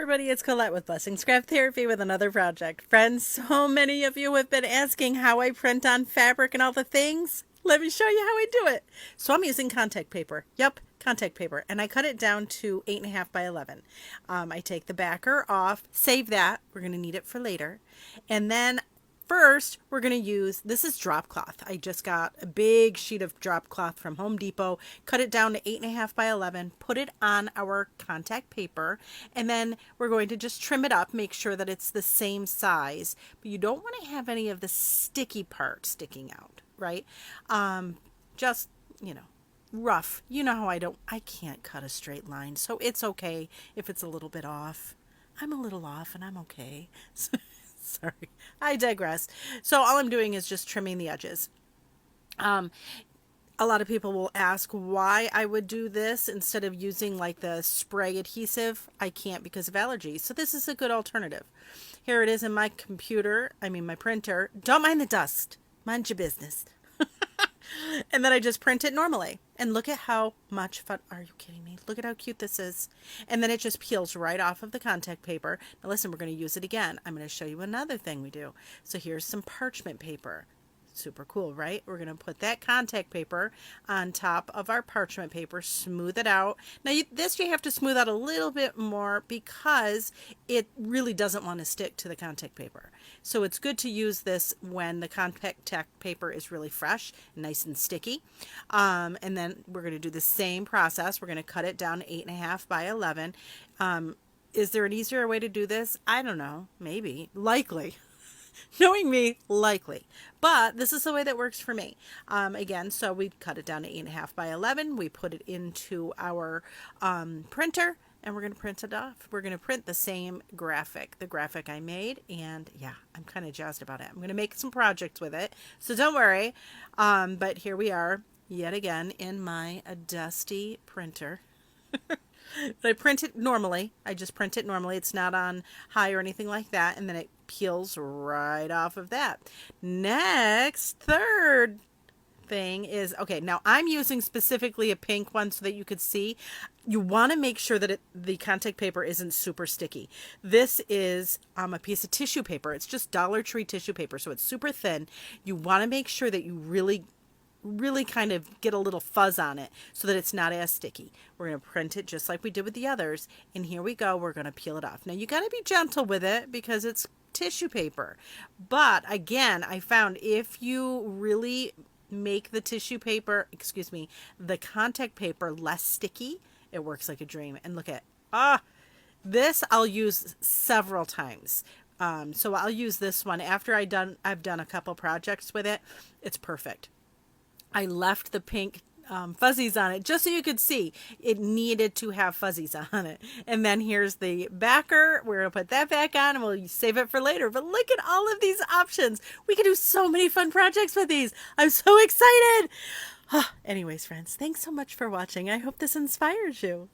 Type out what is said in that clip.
everybody, it's Colette with Blessings Craft Therapy with another project. Friends, so many of you have been asking how I print on fabric and all the things. Let me show you how I do it. So I'm using contact paper. Yep, contact paper. And I cut it down to 8.5 by 11. I take the backer off, save that. We're going to need it for later. And then first, we're going to use, this is drop cloth. I just got a big sheet of drop cloth from Home Depot, cut it down to 8.5 by 11, put it on our contact paper, and then we're going to just trim it up, make sure that it's the same size. But you don't want to have any of the sticky part sticking out, right? Just, rough. You know how I can't cut a straight line, so it's okay if it's a little bit off. I'm a little off and I'm okay. Sorry, I digress. So all I'm doing is just trimming the edges. A lot of people will ask why I would do this instead of using like the spray adhesive. I can't because of allergies. So this is a good alternative. Here it is in my my printer. Don't mind the dust. Mind your business. And then I just print it normally. And look at how much fun. Are you kidding me? Look at how cute this is. And then it just peels right off of the contact paper. Now listen, we're going to use it again. I'm going to show you another thing we do. So here's some parchment paper. Super cool, right? We're going to put that contact paper on top of our parchment paper, smooth it out. Now you have to smooth out a little bit more because it really doesn't want to stick to the contact paper. So it's good to use this when the contact paper is really fresh, nice and sticky. And then we're going to do the same process. We're going to cut it down to 8.5 by 11. Is there an easier way to do this? I don't know. Maybe. Likely. Knowing me, likely. But this is the way that works for me. Again, so we cut it down to 8.5 by 11. We put it into our printer, and we're going to print it off. We're going to print the same graphic, the graphic I made, and yeah, I'm kind of jazzed about it. I'm going to make some projects with it, so don't worry. But here we are, yet again, in my dusty printer. But I print it normally. I just print it normally. It's not on high or anything like that. And then it peels right off of that. Next, third thing is, okay, now I'm using specifically a pink one so that you could see. You want to make sure that the contact paper isn't super sticky. This is a piece of tissue paper. It's just Dollar Tree tissue paper, so it's super thin. You want to make sure that you really kind of get a little fuzz on it so that it's not as sticky. We're going to print it just like we did with the others, and here we go. We're going to peel it off. Now you got to be gentle with it because it's tissue paper, but again, I found if you really make the the contact paper less sticky, it works like a dream. And look at this I'll use several times. So I'll use this one after I've done a couple projects with it. It's perfect. I left the pink fuzzies on it just so you could see it needed to have fuzzies on it. And then here's the backer. We're going to put that back on and we'll save it for later. But look at all of these options. We can do so many fun projects with these. I'm so excited. Anyways, friends, thanks so much for watching. I hope this inspires you.